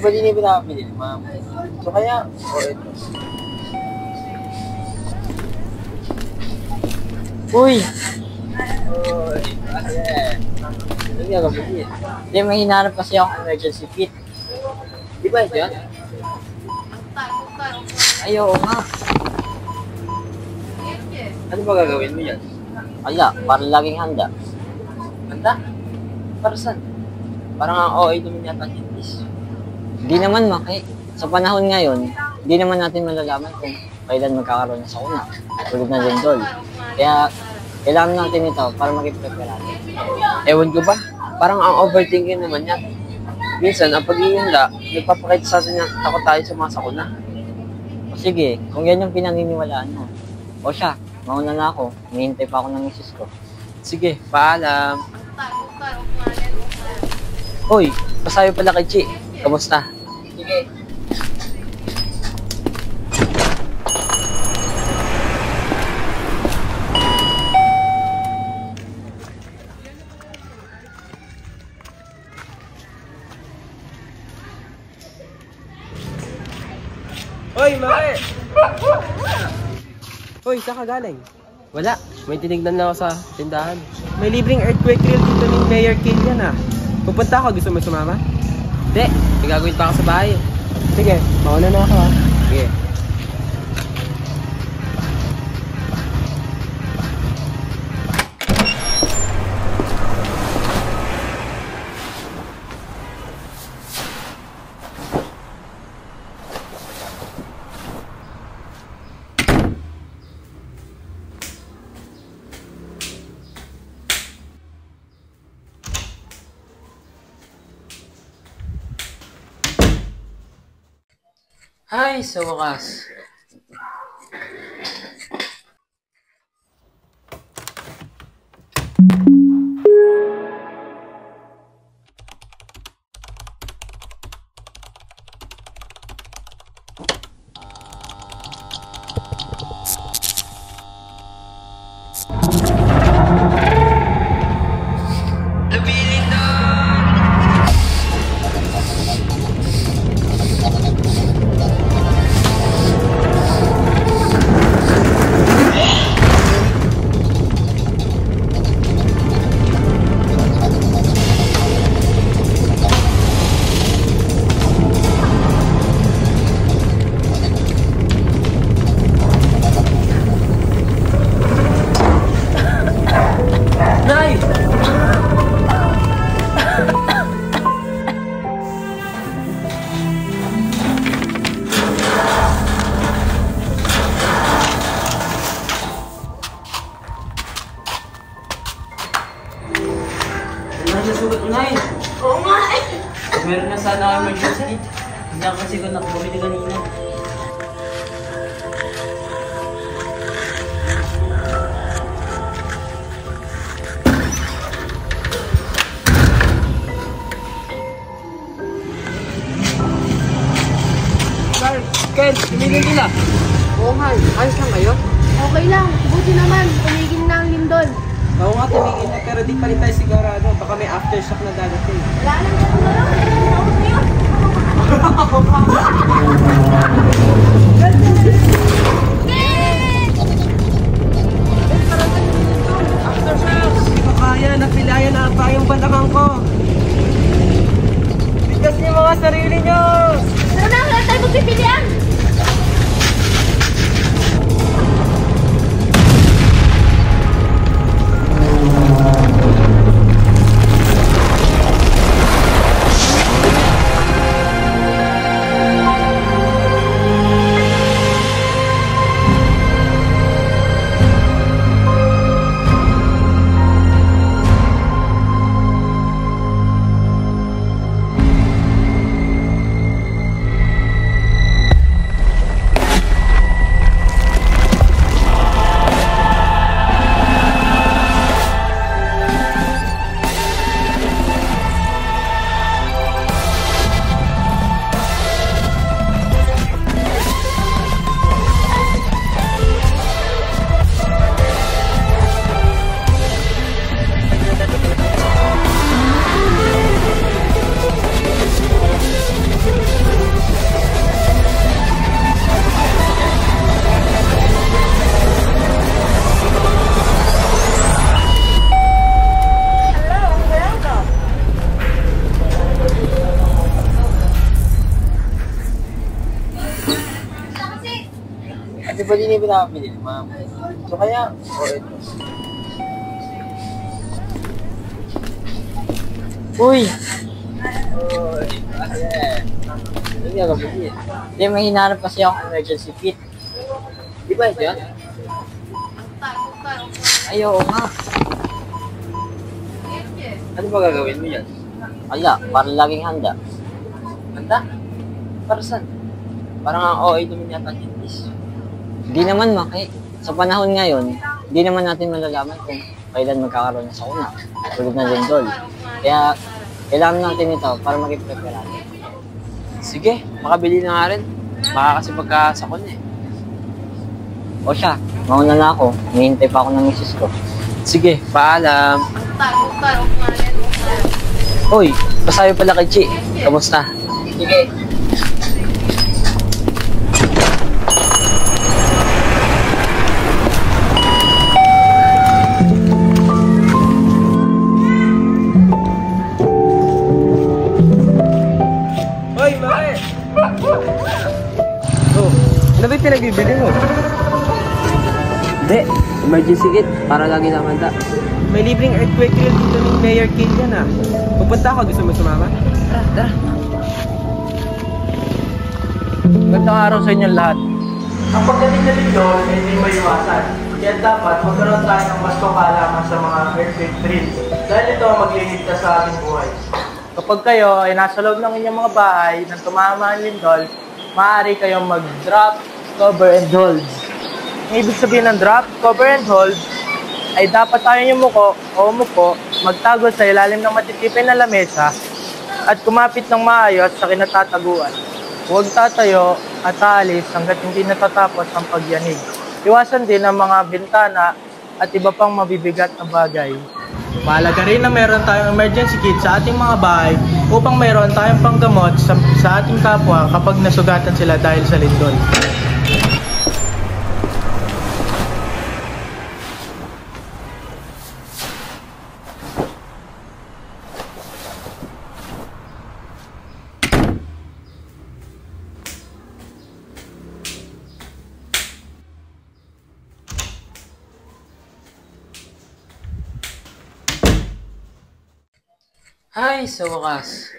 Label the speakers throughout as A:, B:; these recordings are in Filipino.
A: ba din yung pinapili, ma'am? So kaya, ito. Uy! Uy! Ano nga gawin niya? Hindi, may hinahanap kasi akong emergency kit. Di ba ito yan? Ay, oo nga. Ano ba gagawin mo yan? Wala, para laging handa. Handa? Para saan? Parang ang OA naman yata ang English. Hindi naman, Maki. Sa panahon ngayon, hindi naman natin malalaman kung kailan magkakaroon ng sakuna. Tulad na lindol. Kaya, kailangan natin ito para mag-prepare natin. Ewan ko ba? Parang ang overthinking naman yan. Minsan, ang pag-iinda, nagpapakita sa atin na takot tayo sa mga sakuna. O sige, kung yan yung pinaniniwalaan mo. O siya, mauna na ako. Hinihintay pa ako ng misis ko. Sige, paalam. Hoy, pasayo pala kay Chi. Kamusta? Sige.
B: Hoy, Maki! Hoy, saan ka galing? Wala. May tinignan lang ako sa tindahan. May libreng earthquake drill dito ni Mayor Killian ah. Pupunta ako. Gusto mo sumama? Hindi. May gagawin pa ako sa bahay. Sige, mauna na ako ah. Sige.
A: Ay, sa wakas.
C: Nasusugat Nay.
D: Oo nga eh.
C: Meron na sana ako emergency kit. Hindi ako kasi kung nakabumili kanina.
B: Ken, tumigil nila.
A: Oo nga, ayos lang kayo?
D: Okay lang. Buti naman. Tumigil na ang lindol.
B: Oo nga, tumigil na pero di pa rin tayo sigurado. Baka may aftershock na dadating.
D: Wala lang dyan na lang. Ako sa'yo.
B: Aftershock! Hindi ko kaya, napilayan na ata yung balakang ko. Bigkas niyo mga sarili niyo!
D: Tara na, wala tayo magpipilian.
B: wala kang binili, ma'am. So kaya, o ito.
A: Uy!
B: Uy, ayan. Hindi ako binili.
A: Hindi, may hinahanap kasi akong emergency kit.
B: Di ba ito yan?
A: Ay, oo nga.
B: Ano ba gagawin mo yan?
A: Wala, para laging handa.
B: Handa? Para saan?
A: Parang ang OA naman yata ni Liz. Hindi naman, Maki. Sa panahon ngayon, hindi naman natin malalaman kung kailan magkakaroon ng sakuna. Tulad na lindol. Kaya, kailangan natin ito para maging preparado.
B: Sige, makabili na nga rin. Baka kasi pagkasakon eh.
A: O siya, mauna na ako. Hinihintay pa ako ng misis ko.
B: Sige, paalam. Uy, pasayo pala kay Chi. Kamusta?
A: Sige.
B: Hoy, Maki! Oh, ano ba yung pinagbibili mo?
C: Hindi, emergency kit para lagi lang handa.
B: May libreng earthquake drill dito ng Mayor Killian ah. Pupunta ako, gusto mo sumama?
C: Tara.
B: Magandang araw sa inyong lahat.
E: Ang pagdating na dito, hindi maiwasan. Kaya dapat magkaroon tayo ng mas kaalaman sa mga earthquake drill. Dahil ito ang magliligtas sa ating buhay. Kapag kayo ay nasa loob ng inyong mga bahay nang tumama ang lindol, maaari kayong mag-drop, cover, and hold. Ang ibig sabihin ng drop, cover, and hold ay dapat tayo yumuko o umupo, magtago sa ilalim ng matitipid na lamesa at kumapit ng maayos sa kinatataguan. Huwag tatayo at aalis hanggat hindi natatapos ang pagyanig. Iwasan din ang mga bintana at iba pang mabibigat na bagay. Mahalaga rin na meron tayong emergency kit sa ating mga bahay upang meron tayong panggamot sa ating kapwa kapag nasugatan sila dahil sa lindol.
B: Ay, sa wakas.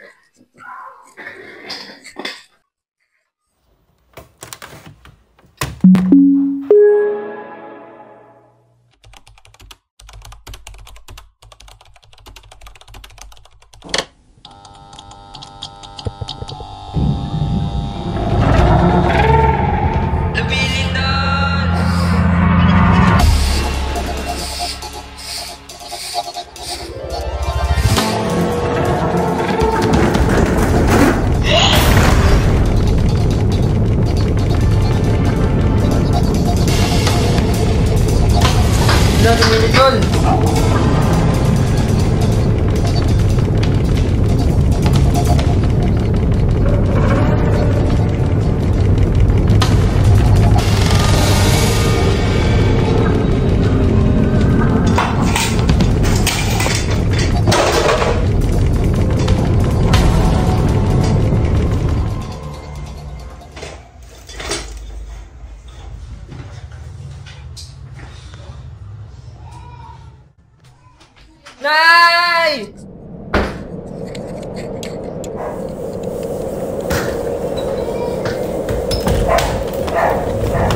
B: Nay!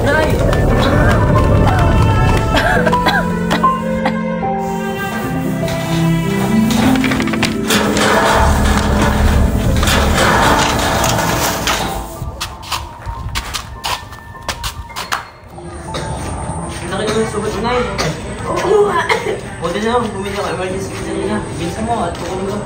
B: Nay!
C: Laki naman yung sugat, Nay. Buti na lang, bumili ako emergency kit kanina. Bilisan mo at kukunin ko.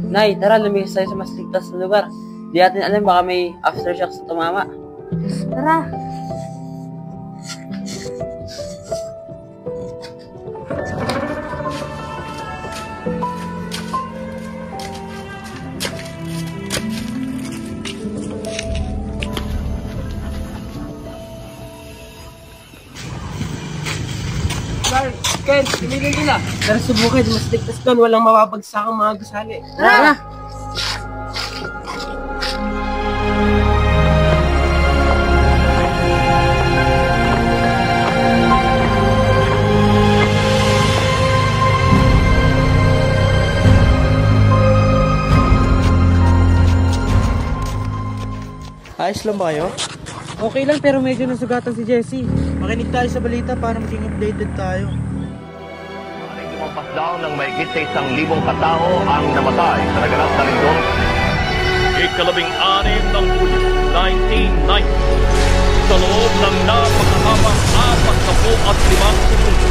A: Nay, tara, lumikas tayo sa mas ligtas na lugar. Di natin alam, baka may aftershocks na tumama.
D: Tara.
B: Ken, tumigil nila. Tara subukan, mas ligtas doon. Walang mababagsak ang mga gusali.
A: Tara!
E: Ayos lang ba kayo?
B: Okay lang pero medyo nasugatan si Jessie.
E: Makinig tayo sa balita para maging updated tayo.
F: Lumampas daw ng mahigit sa 1,000 katao ang namatay sa naganap na lindol. Ika-16 ng Hulyo, 1990. Sa loob ng napakahabang 45 segundo,